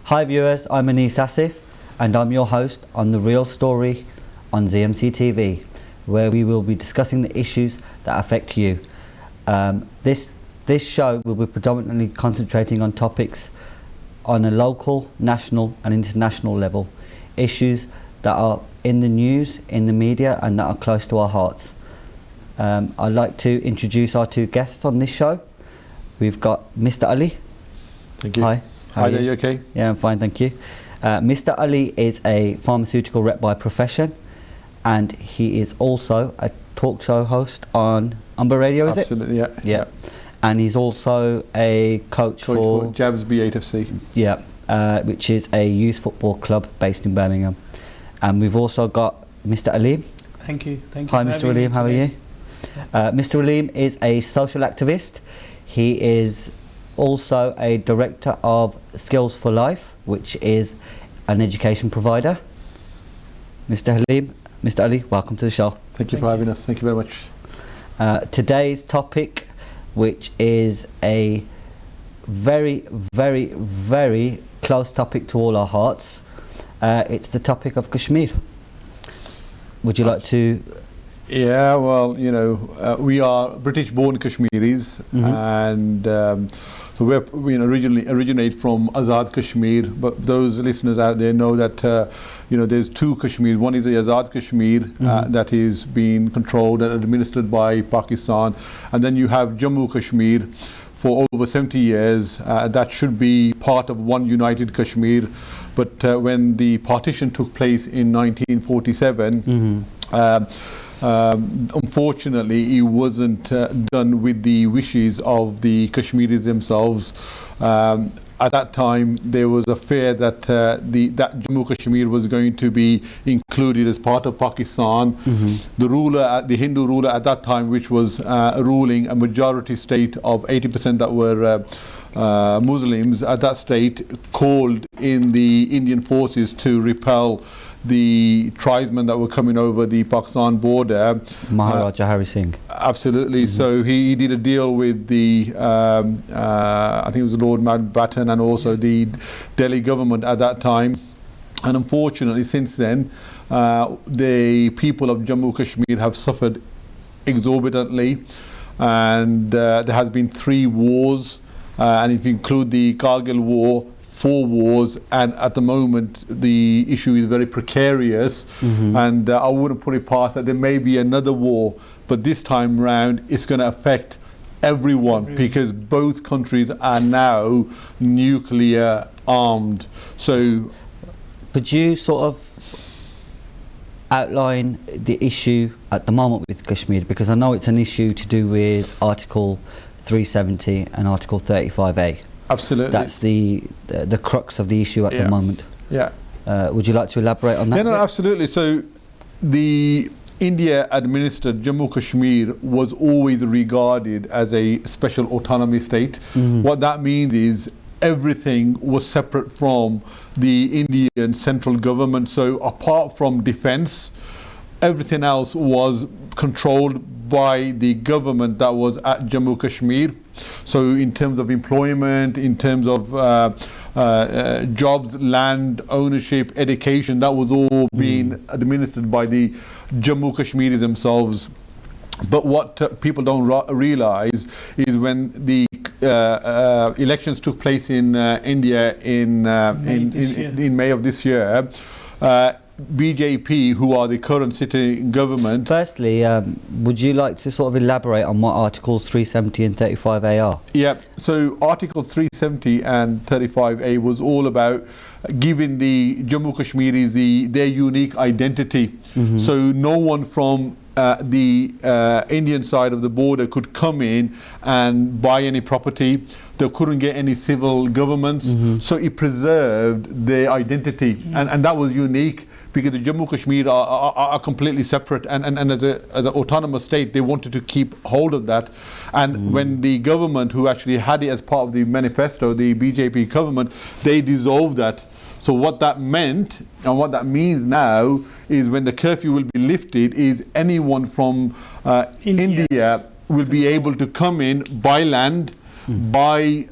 Hi viewers, I'm Anis Asif and I'm your host on The Real Story on ZMC TV, where we will be discussing the issues that affect you. This show will be predominantly concentrating on topics on a local, national and international level, issues that are in the news, in the media and that are close to our hearts. I'd like to introduce our two guests on this show. We've got Mr. Ali. Thank you. Hi. Hi there, you okay? Yeah, I'm fine, thank you. Mr. Ali is a pharmaceutical rep by profession, and he is also a talk show host on Umber Radio, is Absolutely, it? Yeah. And he's also a coach for Jabs B8FC. Yeah, which is a youth football club based in Birmingham. And we've also got Mr. Aleem. Thank you. Hi, Mr. Aleem, how are you? Mr. Aleem is a social activist. He is also a director of Skills for Life, which is an education provider. Mr. Ali, welcome to the show. Thank you for having us. Thank you very much. Today's topic, which is a very, very, very close topic to all our hearts, it's the topic of Kashmir. Would you like to? Yeah, well, you know, we are British-born Kashmiris, and so we originate from Azad Kashmir. But those listeners out there know that you know, there's two Kashmir. One is the Azad Kashmir that is being controlled and administered by Pakistan, and then you have Jammu Kashmir for over 70 years. That should be part of one united Kashmir, but when the partition took place in 1947. Unfortunately, it wasn't done with the wishes of the Kashmiris themselves. At that time, there was a fear that that Jammu Kashmir was going to be included as part of Pakistan. The Hindu ruler at that time, which was ruling a majority state of 80% that were Muslims at that state, called in the Indian forces to repel the tribesmen that were coming over the Pakistan border. Maharaja Hari Singh. Absolutely. So he did a deal with the I think it was Lord Mountbatten and also the Delhi government at that time. And unfortunately, since then, the people of Jammu Kashmir have suffered exorbitantly, and there has been 3 wars, and if you include the Kargil war, 4 wars, and at the moment the issue is very precarious, and I wouldn't put it past that there may be another war, but this time round it's going to affect everyone because both countries are now nuclear armed. So could you sort of outline the issue at the moment with Kashmir, because I know it's an issue to do with Article 370 and Article 35A. Absolutely. That's the crux of the issue at the moment. Yeah. Would you like to elaborate on that? Yeah, no, absolutely. So the India administered Jammu Kashmir was always regarded as a special autonomy state. What that means is everything was separate from the Indian central government. So apart from defense, everything else was controlled by the government that was at Jammu Kashmir. So in terms of employment, in terms of jobs, land ownership, education, that was all being administered by the Jammu Kashmiris themselves. But what people don't realize is when the elections took place in India in May of this year, BJP, who are the current sitting government. Firstly, would you like to sort of elaborate on what Articles 370 and 35A are? Yeah, so Article 370 and 35A was all about giving the Jammu Kashmiris their unique identity. So no one from the Indian side of the border could come in and buy any property. They couldn't get any civil governments. So it preserved their identity, and that was unique, because the Jammu Kashmir are completely separate, and as an autonomous state, they wanted to keep hold of that. And when the government, who actually had it as part of the manifesto, the BJP government, they dissolved that. So what that meant, and what that means now, is when the curfew will be lifted, is anyone from India will be able to come in, buy land, buy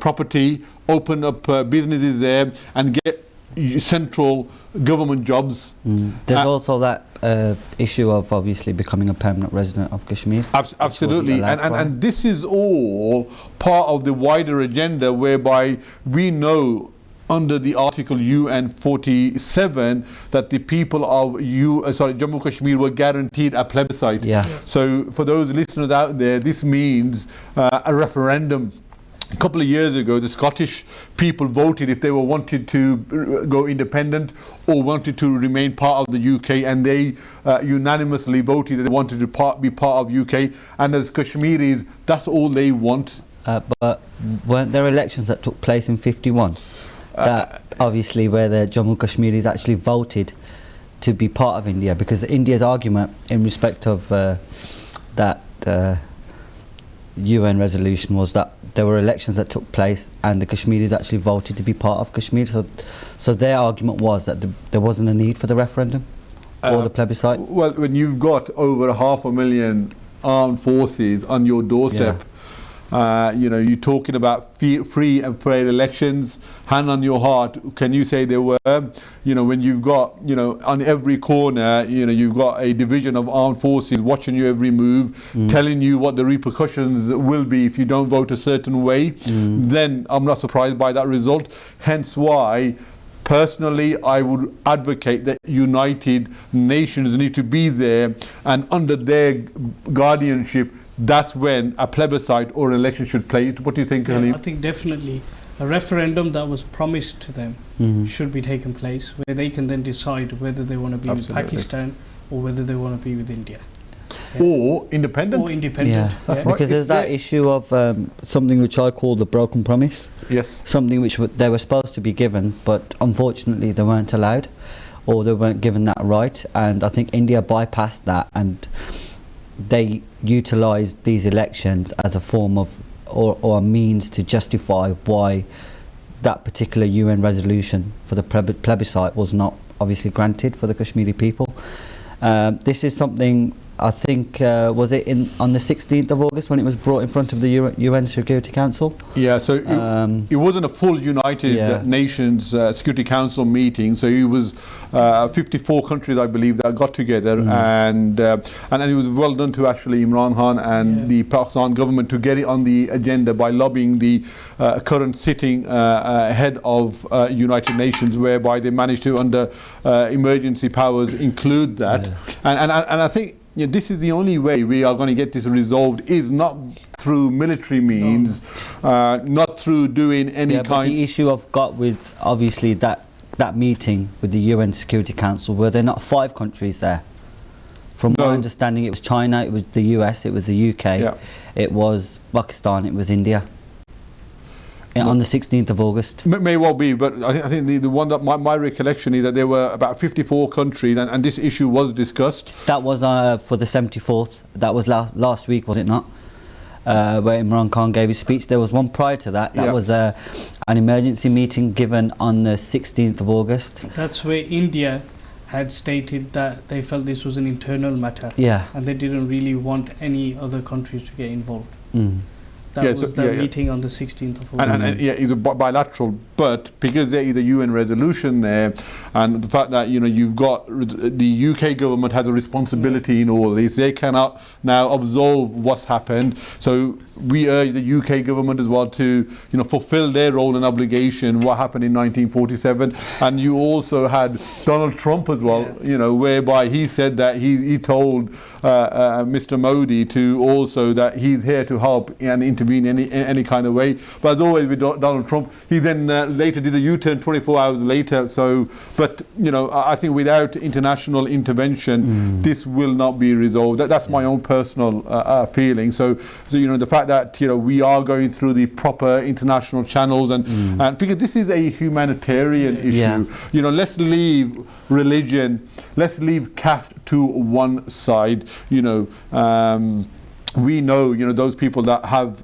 property, open up businesses there, and get central government jobs. There's also that issue of obviously becoming a permanent resident of Kashmir. Absolutely, and this is all part of the wider agenda, whereby we know under the Article UN 47 that the people of Jammu Kashmir were guaranteed a plebiscite. So for those listeners out there, this means a referendum. A couple of years ago, the Scottish people voted if they wanted to go independent or wanted to remain part of the UK, and they unanimously voted that they wanted to be part of UK. And as Kashmiris, that's all they want. But weren't there elections that took place in 51? That obviously where the Jammu Kashmiris actually voted to be part of India, because India's argument in respect of that UN resolution was that there were elections that took place and the Kashmiris actually voted to be part of Kashmir. So their argument was that there wasn't a need for the referendum or the plebiscite. Well, when you've got over 500,000 armed forces on your doorstep, you're talking about free and fair elections. Hand on your heart, can you say there were? When you've got, on every corner, you've got a division of armed forces watching your every move, telling you what the repercussions will be if you don't vote a certain way, then I'm not surprised by that result. Hence why, personally, I would advocate that United Nations need to be there, and under their guardianship, that's when a plebiscite or an election should play. What do you think, Halim? I think definitely a referendum that was promised to them should be taken place, where they can then decide whether they want to be with Pakistan or whether they want to be with India. Or independent. Right. Because there's that issue of something which I call the broken promise. Yes. Something which they were supposed to be given, but unfortunately they weren't allowed, or they weren't given that right. And I think India bypassed that, and they utilised these elections as a form of or a means to justify why that particular UN resolution for the plebiscite was not obviously granted for the Kashmiri people. This is something, I think, was it on the 16th of August when it was brought in front of the UN Security Council? Yeah, so it wasn't a full United Nations Security Council meeting, so it was 54 countries, I believe, that got together, and it was well done to actually Imran Khan and the Pakistan government to get it on the agenda by lobbying the current sitting head of United Nations, whereby they managed to, under emergency powers, include that. And I think this is the only way we are going to get this resolved, is not through military means, not through doing any kind. But the issue I've got with obviously that meeting with the UN Security Council, were there not 5 countries there? From my understanding, it was China, it was the US, it was the UK, it was Pakistan, it was India. On the 16th of August. May well be, but I think the one that my recollection is that there were about 54 countries, and this issue was discussed. That was for the 74th. That was last week, was it not? Where Imran Khan gave his speech. There was one prior to that. That was an emergency meeting given on the 16th of August. That's where India had stated that they felt this was an internal matter. And they didn't really want any other countries to get involved. That was the meeting on the 16th of August. And it's a bilateral, but because there is a UN resolution there, and the fact that you've got the UK government has a responsibility in all this, they cannot now absolve what's happened. So we urge the UK government as well to fulfil their role and obligation. What happened in 1947, and you also had Donald Trump as well, whereby he said that he told Mr. Modi to also that he's here to help and intervene any kind of way. But as always with Donald Trump, he then later did a U-turn 24 hours later. So, but I think without international intervention, this will not be resolved. That's my own personal feeling. So the fact that we are going through the proper international channels, and because this is a humanitarian issue, let's leave religion, let's leave caste to one side. We know, those people that have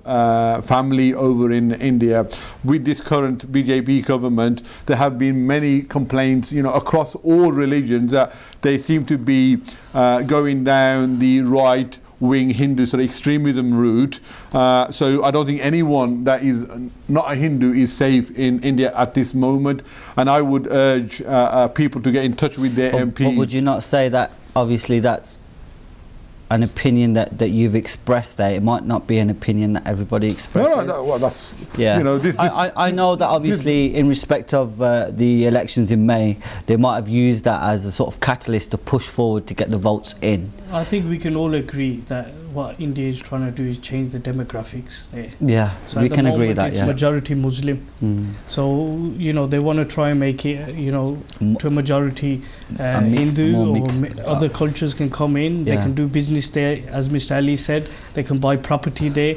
family over in India. With this current BJP government, there have been many complaints, across all religions, that they seem to be going down the right wing Hindu sort of extremism route. So I don't think anyone that is not a Hindu is safe in India at this moment. And I would urge people to get in touch with their MPs. But would you not say that obviously that's an opinion that you've expressed there? It might not be an opinion that everybody expresses. No, well, that's, yeah. you know, I know that obviously in respect of the elections in May, they might have used that as a sort of catalyst to push forward to get the votes in. I think we can all agree that what India is trying to do is change the demographics there. Yeah, so we can agree that. It's yeah, majority Muslim. So you know they want to try and make it to a majority Hindu or other cultures can come in. Yeah. They can do business there, as Mr. Ali said. They can buy property there.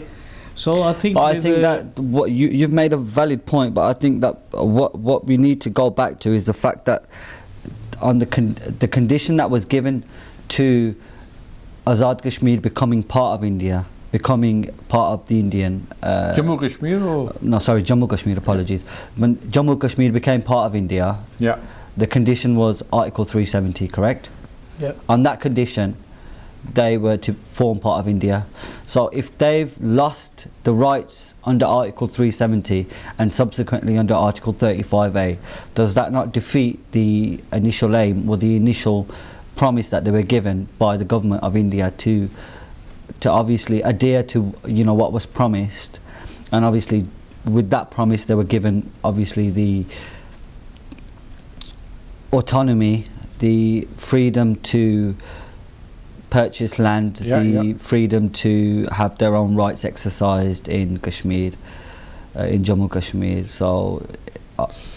So I think. But I think that what you've made a valid point. But I think that what we need to go back to is the fact that on the condition that was given to Azad Kashmir becoming part of India, becoming part of the Indian Jammu Kashmir Jammu Kashmir, apologies. When Jammu Kashmir became part of India, yeah, the condition was Article 370, correct? Yeah. On that condition, they were to form part of India. So if they've lost the rights under Article 370 and subsequently under Article 35A, does that not defeat the initial aim or the initial promise that they were given by the government of India to obviously adhere to what was promised? And obviously with that promise they were given obviously the autonomy, the freedom to purchase land, freedom to have their own rights exercised in Kashmir, in Jammu Kashmir. So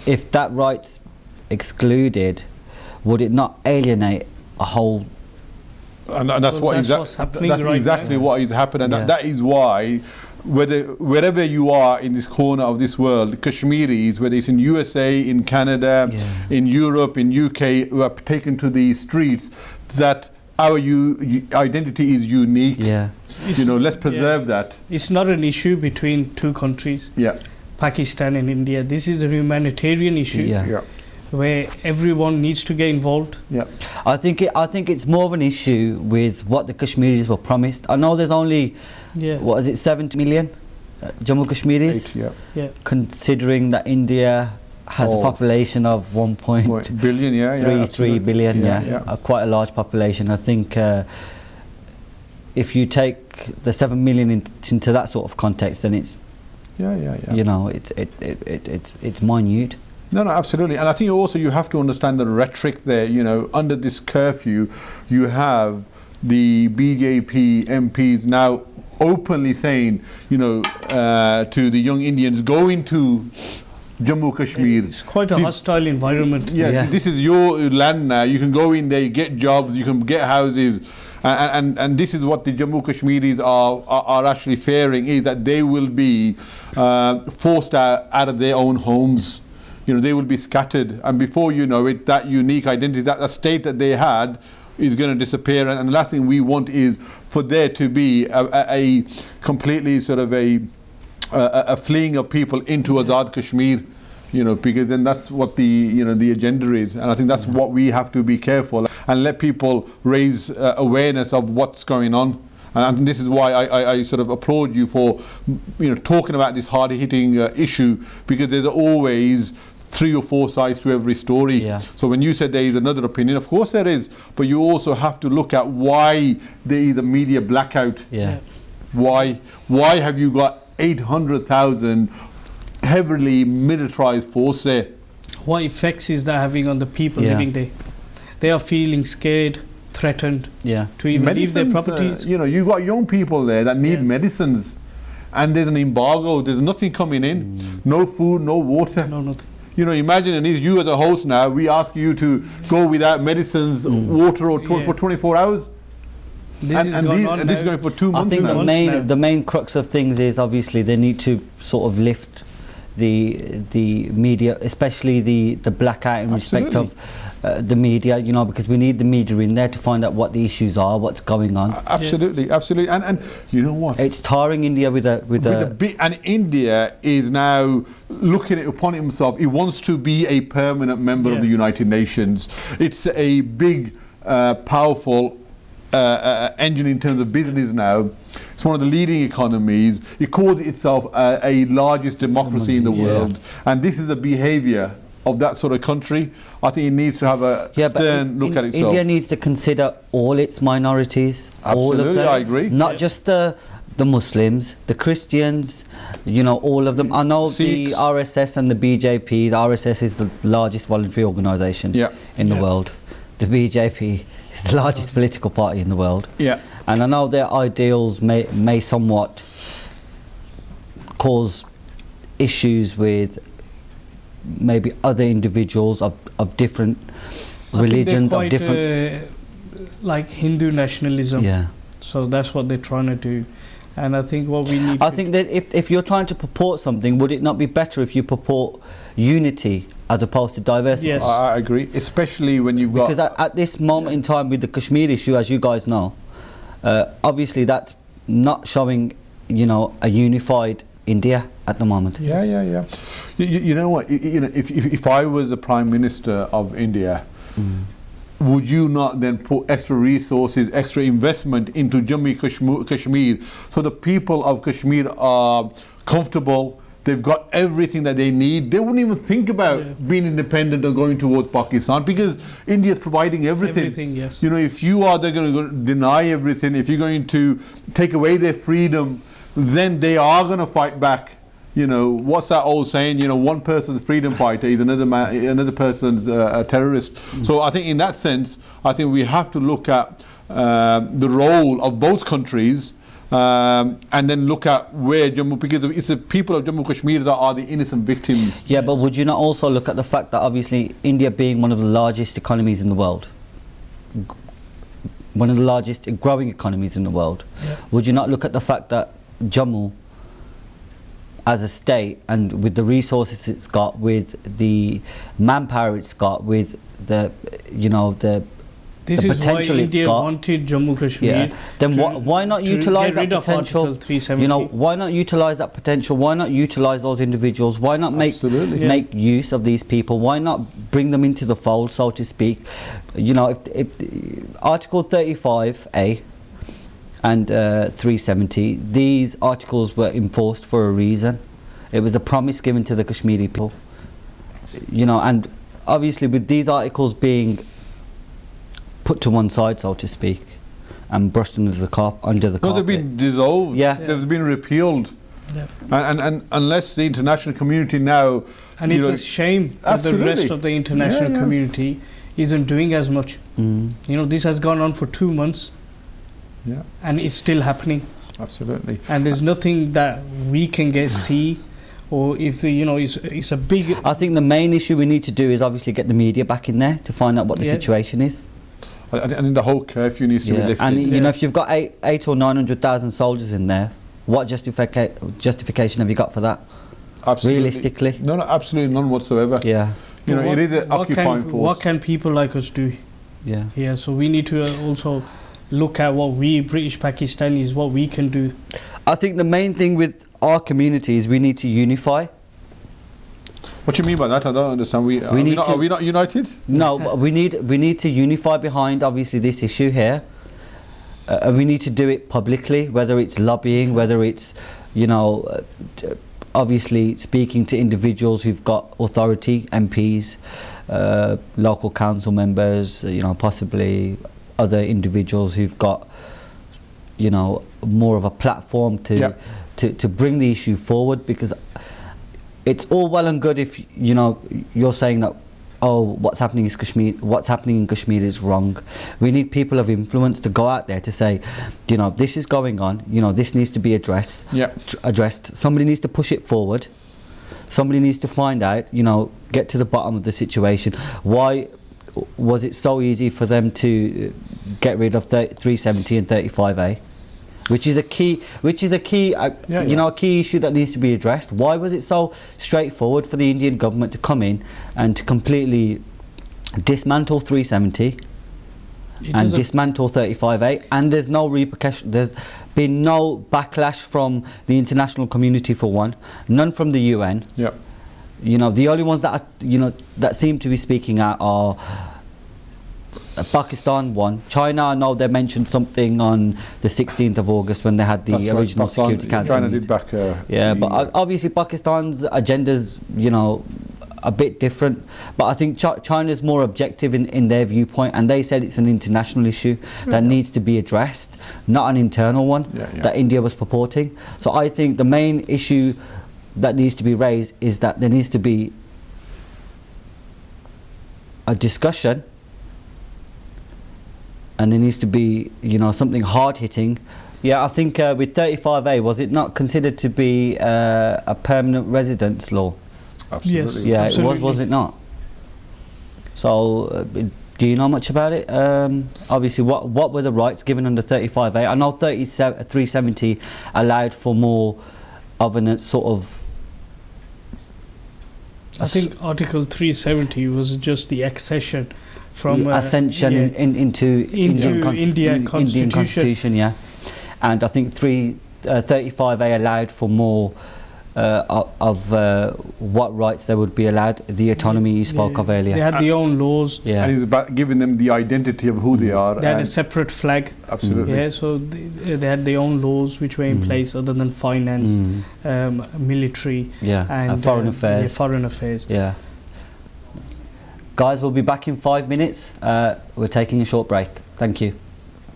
if that right's excluded, would it not alienate a whole? And that's what's happening. That's exactly what is happening, and that is why wherever you are in this corner of this world, Kashmiris, whether it's in USA, in Canada, in Europe, in UK, who are taken to the streets, that our identity is unique. Yeah. Let's preserve that. It's not an issue between two countries, Pakistan and India. This is a humanitarian issue where everyone needs to get involved. I think it's more of an issue with what the Kashmiris were promised. I know there's only 70 million Jammu Kashmiris, considering that India has a population of 1.33 billion, quite a large population. I think if you take the 7 million into that sort of context, then it's it's minute. No, absolutely. And I think also you have to understand the rhetoric there. Under this curfew, you have the BJP MPs now openly saying, to the young Indians, go into Jammu Kashmir. It's quite a hostile environment. This is your land now. You can go in there, get jobs, you can get houses. And this is what the Jammu Kashmiris are actually fearing, is that they will be forced out of their own homes. They will be scattered, and before you know it, that unique identity, that state that they had, is going to disappear. And the last thing we want is for there to be a completely sort of a fleeing of people into Azad Kashmir, because then that's what the the agenda is. And I think that's what we have to be careful and let people raise awareness of what's going on. And this is why I sort of applaud you for talking about this hard-hitting issue, because there's always 3 or 4 sides to every story. So when you said there is another opinion, of course there is, but you also have to look at why there is a media blackout. Why have you got 800,000 heavily militarized force there? What effects is that having on the people living there? They are feeling scared, threatened to even leave their properties. You got young people there that need medicines, and there's an embargo. There's nothing coming in. No food, no water. No, nothing. Imagine, and you as a host now, we ask you to go without medicines, water, for 24 hours. This is going for 2 months. I think the main crux of things is obviously they need to sort of lift the media, especially the blackout in respect of the media, because we need the media in there to find out what the issues are, what's going on. Absolutely. And you know what? It's tarring India with a bit, and India is now looking upon himself. He wants to be a permanent member of the United Nations. It's a big, powerful engine in terms of business now. It's one of the leading economies. It calls itself a largest democracy in the world, and this is the behaviour of that sort of country. I think it needs to have a stern look at itself. India needs to consider all its minorities. Absolutely, all of them, I agree. Not just the Muslims, the Christians, all of them. I know Sikhs. The RSS and the BJP. The RSS is the largest voluntary organisation in the world. The BJP is the largest political party in the world. Yeah. And I know their ideals may somewhat cause issues with maybe other individuals of different religions, quite, of different like Hindu nationalism. Yeah. So that's what they're trying to do. And I think what we need I think that if you're trying to purport something, would it not be better if you purport unity as opposed to diversity? Yes. I agree, especially when you've got... Because at this moment in time with the Kashmir issue, as you guys know, obviously that's not showing, a unified India at the moment. Yeah. You know what? If I was the Prime Minister of India, would you not then put extra resources, extra investment into Jammu Kashmir, so the people of Kashmir are comfortable? They've got everything that they need. They wouldn't even think about being independent or going towards Pakistan, because India is providing everything. Everything, yes. If you are they're going to deny everything, if you're going to take away their freedom, then they are going to fight back. What's that old saying? One person's freedom fighter is another person's a terrorist. So I think in that sense, I think we have to look at the role of both countries. And then look at where Jammu, because it's the people of Jammu Kashmir that are the innocent victims. Yeah, but would you not also look at the fact that obviously India being one of the largest economies in the world, one of the largest growing economies in the world, would you not look at the fact that Jammu as a state, and with the resources it's got, with the manpower it's got, with the This the is potential why it's India got, wanted Jammu Kashmir. Then why not utilise that potential? Why not utilise that potential? Why not utilise those individuals? Why not make use of these people? Why not bring them into the fold, so to speak? If Article 35A and 370, these articles were enforced for a reason. It was a promise given to the Kashmiri people. And obviously with these articles being put to one side, so to speak, and brushed under the carpet. No, they've been dissolved. Yeah. They've been repealed. Yeah. And unless the international community now... And it's a shame that the rest of the international community isn't doing as much. This has gone on for 2 months. Yeah. And it's still happening. Absolutely. And there's nothing that we can see, or if it's a big... I think the main issue we need to do is obviously get the media back in there to find out what the situation is. And the whole curfew needs to be lifted. And if you've got 8 or 900,000 soldiers in there, what justification have you got for that? Absolutely. Realistically? No, absolutely none whatsoever. Yeah. It is an occupying force. What can people like us do? Yeah. So we need to also look at what we British Pakistanis, what we can do. I think the main thing with our community is we need to unify. What do you mean by that? I don't understand. Are we not united? No, but we need to unify behind obviously this issue here. And we need to do it publicly, whether it's lobbying, whether it's obviously speaking to individuals who've got authority, MPs, local council members, possibly other individuals who've got more of a platform to bring the issue forward, because it's all well and good if you're saying that what's happening in Kashmir is wrong. We need people of influence to go out there to say, this is going on, this needs to be addressed. Somebody needs to push it forward. Somebody needs to find out, get to the bottom of the situation. Why was it so easy for them to get rid of 370 and 35A? Which is a key a key issue that needs to be addressed. Why was it so straightforward for the Indian government to come in and to completely dismantle 370 and dismantle 35A, and there's no repercussion, there's been no backlash from the international community for one, none from the UN. The only ones that that seem to be speaking out are Pakistan won. China, I know they mentioned something on the 16th of August when they had the original Security Council. China did back. But obviously Pakistan's agenda's, a bit different. But I think China's more objective in their viewpoint, and they said it's an international issue that needs to be addressed, not an internal one that India was purporting. So I think the main issue that needs to be raised is that there needs to be a discussion, and there needs to be something hard-hitting. I think with 35A, was it not considered to be a permanent residence law? Absolutely. Yes, absolutely. It was it not? So do you know much about it? Obviously, what were the rights given under 35A? I know 370 allowed for more of a sort of... I think Article 370 was just the accession from ascension into Indian constitution. Yeah, and I think 35A allowed for more of what rights they would be allowed. The autonomy you spoke of earlier. They had their own laws. And it's about giving them the identity of who they are. They had a separate flag. Absolutely. Yeah, so they had their own laws which were in place other than finance, military, and foreign affairs. Foreign affairs. Yeah. Guys, we'll be back in 5 minutes. We're taking a short break. Thank you.